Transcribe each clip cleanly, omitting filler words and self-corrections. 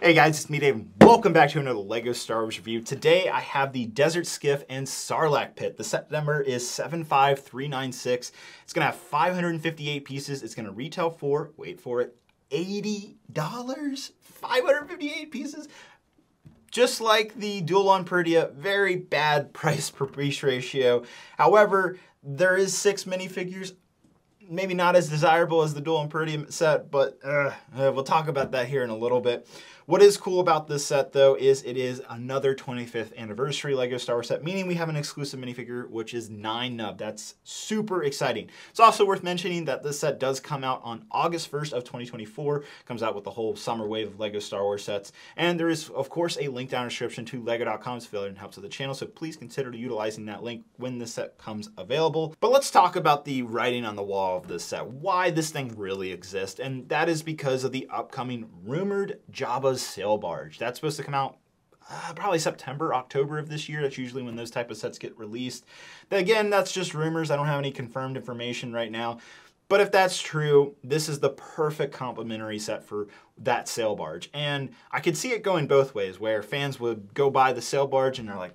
Hey guys, it's me Dave. Welcome back to another LEGO Star Wars review. Today I have the Desert Skiff and Sarlacc Pit. The set number is 75396. It's gonna have 558 pieces. It's gonna retail for, wait for it, $80. 558 pieces. Just like the Duel on Perdia, very bad price per piece ratio. However, there is 6 minifigures. Maybe not as desirable as the Duel on Perdia set, but we'll talk about that here in a little bit. What is cool about this set, though, is it is another 25th anniversary LEGO Star Wars set, meaning we have an exclusive minifigure, which is 9 Nub. That's super exciting. It's also worth mentioning that this set does come out on August 1st of 2024. Comes out with the whole summer wave of LEGO Star Wars sets. And there is, of course, a link down in the description to lego.com's affiliate and helps with the channel, so please consider utilizing that link when this set comes available. But let's talk about the writing on the wall of this set, why this thing really exists, and that is because of the upcoming rumored Jabba's sail barge. That's supposed to come out probably September, October of this year. That's usually when those type of sets get released. Again, that's just rumors. I don't have any confirmed information right now. But if that's true, this is the perfect complementary set for that sail barge. And I could see it going both ways, where fans would go buy the sail barge and they're like,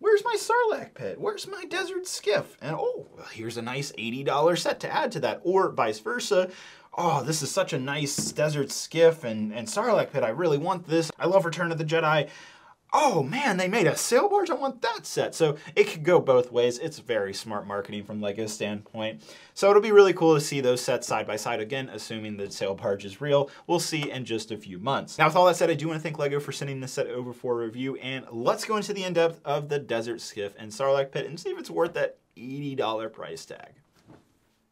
where's my Sarlacc Pit? Where's my Desert Skiff? And oh, well, here's a nice $80 set to add to that. Or vice versa. Oh, this is such a nice Desert Skiff and Sarlacc Pit. I really want this. I love Return of the Jedi. Oh man, they made a sail barge. I want that set. So it could go both ways. It's very smart marketing from LEGO's standpoint. So it'll be really cool to see those sets side by side again, assuming the sail barge is real. We'll see in just a few months. Now, with all that said, I do want to thank LEGO for sending this set over for a review. And let's go into the in-depth of the Desert Skiff and Sarlacc Pit and see if it's worth that $80 price tag.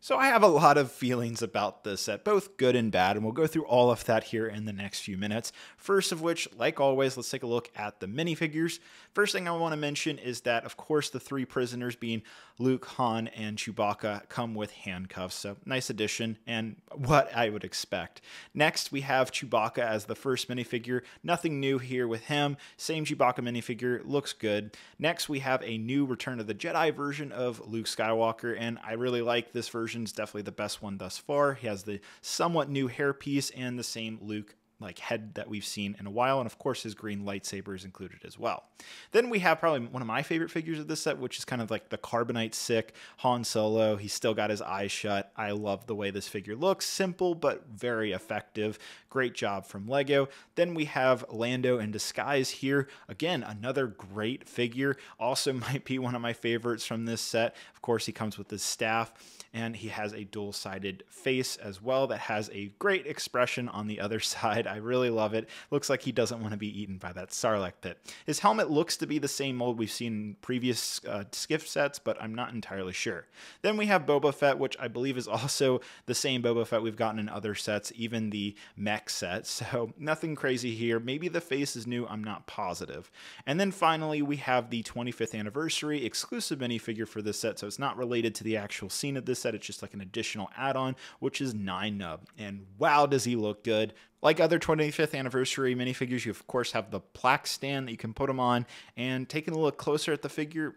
So I have a lot of feelings about this set, both good and bad, and we'll go through all of that here in the next few minutes. First of which, like always, let's take a look at the minifigures. First thing I want to mention is that, of course, the 3 prisoners being Luke, Han, and Chewbacca come with handcuffs, so nice addition, and what I would expect. Next, we have Chewbacca as the first minifigure. Nothing new here with him. Same Chewbacca minifigure, looks good. Next, we have a new Return of the Jedi version of Luke Skywalker, and I really like this version. Is definitely the best one thus far. He has the somewhat new hairpiece and the same Luke head that we've seen in a while, and of course his green lightsaber is included as well. Then we have probably one of my favorite figures of this set, which is kind of like the Carbonite sick Han Solo. He's still got his eyes shut. I love the way this figure looks. Simple but very effective. Great job from LEGO. Then we have Lando in disguise here. Again, another great figure. Also might be one of my favorites from this set. Of course, he comes with his staff, and he has a dual-sided face as well that has a great expression on the other side. I really love it. Looks like he doesn't want to be eaten by that Sarlacc Pit. His helmet looks to be the same mold we've seen in previous Skiff sets, but I'm not entirely sure. Then we have Boba Fett, which I believe is also the same Boba Fett we've gotten in other sets, even the mech set. So nothing crazy here. Maybe the face is new. I'm not positive. And then finally, we have the 25th anniversary exclusive minifigure for this set. So it's not related to the actual scene of this set. It's just like an additional add-on, which is 9 Nub. And wow, does he look good. Like other 25th anniversary minifigures, you of course have the plaque stand that you can put them on, and taking a look closer at the figure,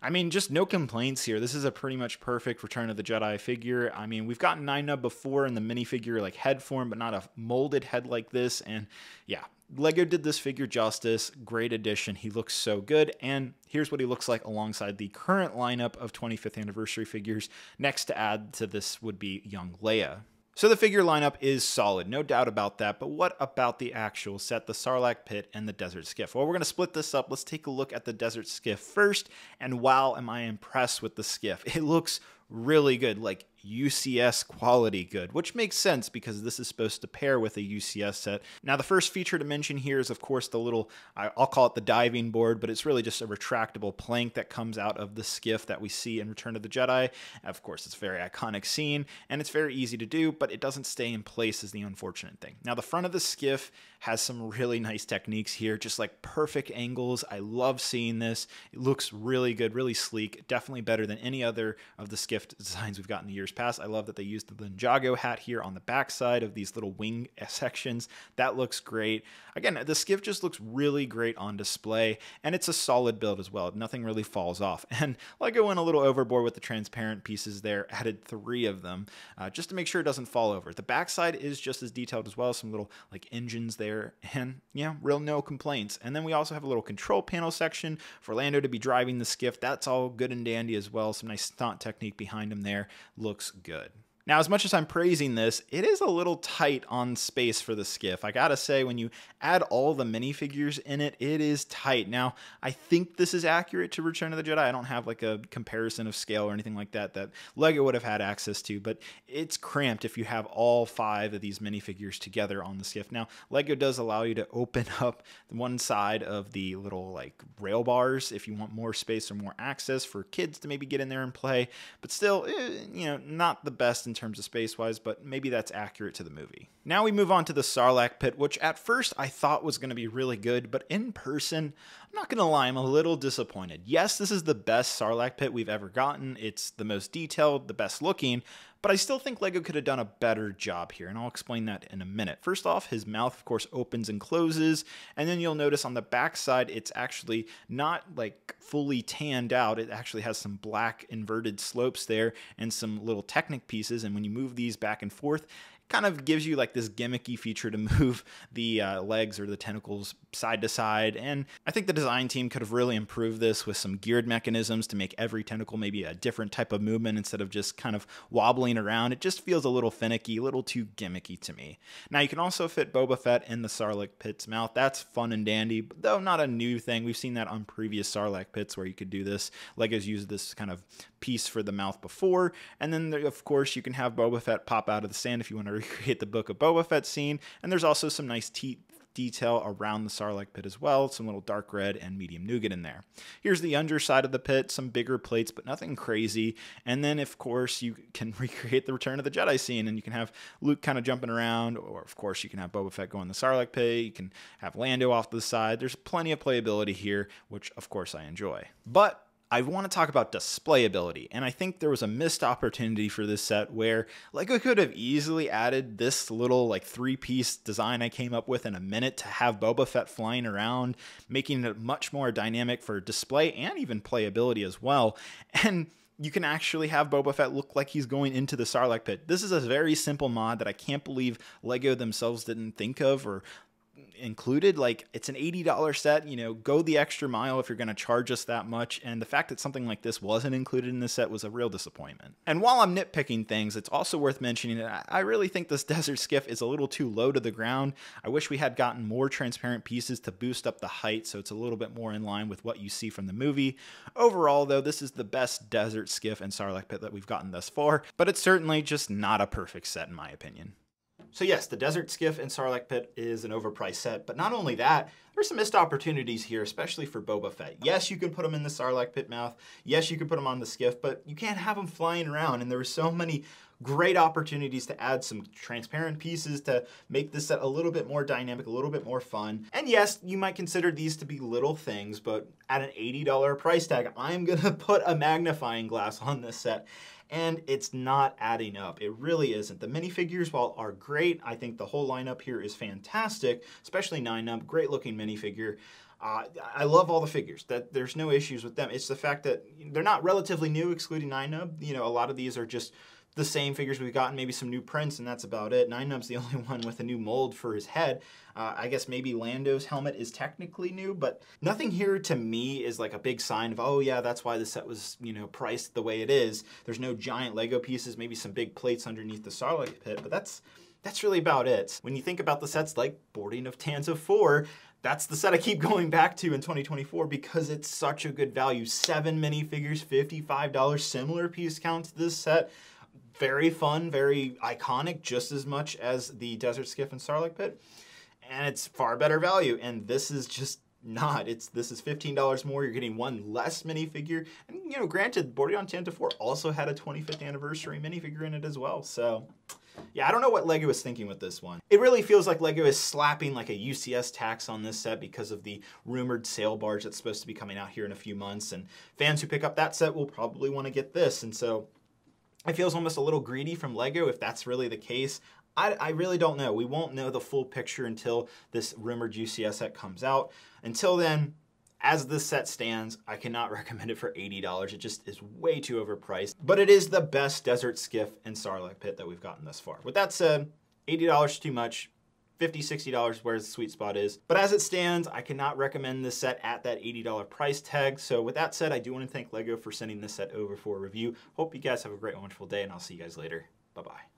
I mean, just no complaints here. This is a pretty much perfect Return of the Jedi figure. I mean, we've gotten 9 Nub before in the minifigure like head form, but not a molded head like this. And yeah, LEGO did this figure justice. Great addition. He looks so good. And here's what he looks like alongside the current lineup of 25th anniversary figures. Next to add to this would be young Leia. So the figure lineup is solid, no doubt about that, but what about the actual set, the Sarlacc Pit and the Desert Skiff? Well, we're going to split this up. Let's take a look at the Desert Skiff first, and wow, am I impressed with the Skiff. It looks really good, like UCS quality good, which makes sense because this is supposed to pair with a UCS set. Now, the first feature to mention here is, of course, the little, I'll call it the diving board, but it's really just a retractable plank that comes out of the Skiff that we see in Return of the Jedi. Of course, it's a very iconic scene, and it's very easy to do, but it doesn't stay in place is the unfortunate thing. Now, the front of the Skiff has some really nice techniques here, just like perfect angles. I love seeing this. It looks really good, really sleek, definitely better than any other of the Skiff designs we've got in the years years past. I love that they used the Ninjago hat here on the backside of these little wing sections. That looks great. Again, the Skiff just looks really great on display, and it's a solid build as well. Nothing really falls off. And LEGO went a little overboard with the transparent pieces there, added 3 of them just to make sure it doesn't fall over. The backside is just as detailed as well, some little like engines there, and yeah, real no complaints. And then we also have a little control panel section for Lando to be driving the Skiff. That's all good and dandy as well. Some nice stunt technique behind him there. Looks good. Now, as much as I'm praising this, it is a little tight on space for the Skiff. I gotta say, when you add all the minifigures in it, it is tight. Now, I think this is accurate to Return of the Jedi. I don't have like a comparison of scale or anything like that that LEGO would have had access to, but it's cramped if you have all 5 of these minifigures together on the Skiff. Now, LEGO does allow you to open up one side of the little like rail bars if you want more space or more access for kids to maybe get in there and play, but still, you know, not the best in terms of space-wise, but maybe that's accurate to the movie. Now we move on to the Sarlacc Pit, which at first I thought was going to be really good, but in person, I'm not going to lie, I'm a little disappointed. Yes, this is the best Sarlacc Pit we've ever gotten. It's the most detailed, the best looking, but I still think LEGO could have done a better job here, and I'll explain that in a minute. First off, his mouth, of course, opens and closes, and then you'll notice on the backside, it's actually not like fully tanned out. It actually has some black inverted slopes there and some little Technic pieces, and when you move these back and forth, kind of gives you like this gimmicky feature to move the legs or the tentacles side to side. And I think the design team could have really improved this with some geared mechanisms to make every tentacle maybe a different type of movement instead of just kind of wobbling around. It just feels a little finicky, a little too gimmicky to me. Now you can also fit Boba Fett in the Sarlacc Pit's mouth. That's fun and dandy, though not a new thing. We've seen that on previous Sarlacc Pits where you could do this. LEGO's used this kind of piece for the mouth before. And then of course you can have Boba Fett pop out of the sand if you want to recreate the Book of Boba Fett scene, and there's also some nice detail around the Sarlacc Pit as well, some little dark red and medium nougat in there. Here's the underside of the pit, some bigger plates, but nothing crazy. And then, of course, you can recreate the Return of the Jedi scene, and you can have Luke kind of jumping around, or of course, you can have Boba Fett go in the Sarlacc Pit, you can have Lando off to the side. There's plenty of playability here, which, of course, I enjoy. But I want to talk about displayability, and I think there was a missed opportunity for this set where LEGO could have easily added this little like 3-piece design I came up with in a minute to have Boba Fett flying around, making it much more dynamic for display and even playability as well. And you can actually have Boba Fett look like he's going into the Sarlacc Pit. This is a very simple mod that I can't believe LEGO themselves didn't think of or included. Like, it's an $80 set, you know, go the extra mile if you're going to charge us that much, and the fact that something like this wasn't included in this set was a real disappointment. And while I'm nitpicking things, it's also worth mentioning that I really think this Desert Skiff is a little too low to the ground. I wish we had gotten more transparent pieces to boost up the height so it's a little bit more in line with what you see from the movie. Overall though, this is the best Desert Skiff and Sarlacc Pit that we've gotten thus far, but it's certainly just not a perfect set in my opinion. So yes, the Desert Skiff and Sarlacc Pit is an overpriced set, but not only that, there's some missed opportunities here, especially for Boba Fett. Yes, you can put him in the Sarlacc Pit mouth. Yes, you can put him on the Skiff, but you can't have him flying around, and there were so many great opportunities to add some transparent pieces to make this set a little bit more dynamic, a little bit more fun. And yes, you might consider these to be little things, but at an $80 price tag, I'm gonna put a magnifying glass on this set. And it's not adding up. It really isn't. The minifigures, while are great, I think the whole lineup here is fantastic, especially 9-Nub, great looking minifigure. I love all the figures. There's no issues with them. It's the fact that they're not relatively new, excluding 9-Nub. You know, a lot of these are just the same figures we've gotten, maybe some new prints, and that's about it. 9-Nub's the only one with a new mold for his head. I guess maybe Lando's helmet is technically new, but nothing here to me is like a big sign of, oh yeah, that's why the set was, you know, priced the way it is. There's no giant Lego pieces, maybe some big plates underneath the Sarlacc Pit, but that's really about it. When you think about the sets like Boarding of Tanza 4, that's the set I keep going back to in 2024 because it's such a good value. 7 minifigures, $55, similar piece count to this set. Very fun, very iconic, just as much as the Desert Skiff and Sarlacc Pit. And it's far better value, and this is just not. This is $15 more. You're getting one less minifigure. And, you know, granted, Boarding on Tanza 4 also had a 25th anniversary minifigure in it as well. So, yeah, I don't know what LEGO is thinking with this one. It really feels like LEGO is slapping like a UCS tax on this set because of the rumored sail barge that's supposed to be coming out here in a few months. And fans who pick up that set will probably want to get this. And so It feels almost a little greedy from LEGO if that's really the case. I really don't know. We won't know the full picture until this rumored UCS set comes out. Until then, as this set stands, I cannot recommend it for $80. It just is way too overpriced. But it is the best desert skiff in Sarlacc Pit that we've gotten thus far. With that said, $80 is too much. $50, $60 is where the sweet spot is. But as it stands, I cannot recommend this set at that $80 price tag. So with that said, I do want to thank LEGO for sending this set over for a review. Hope you guys have a great, wonderful day, and I'll see you guys later. Bye-bye.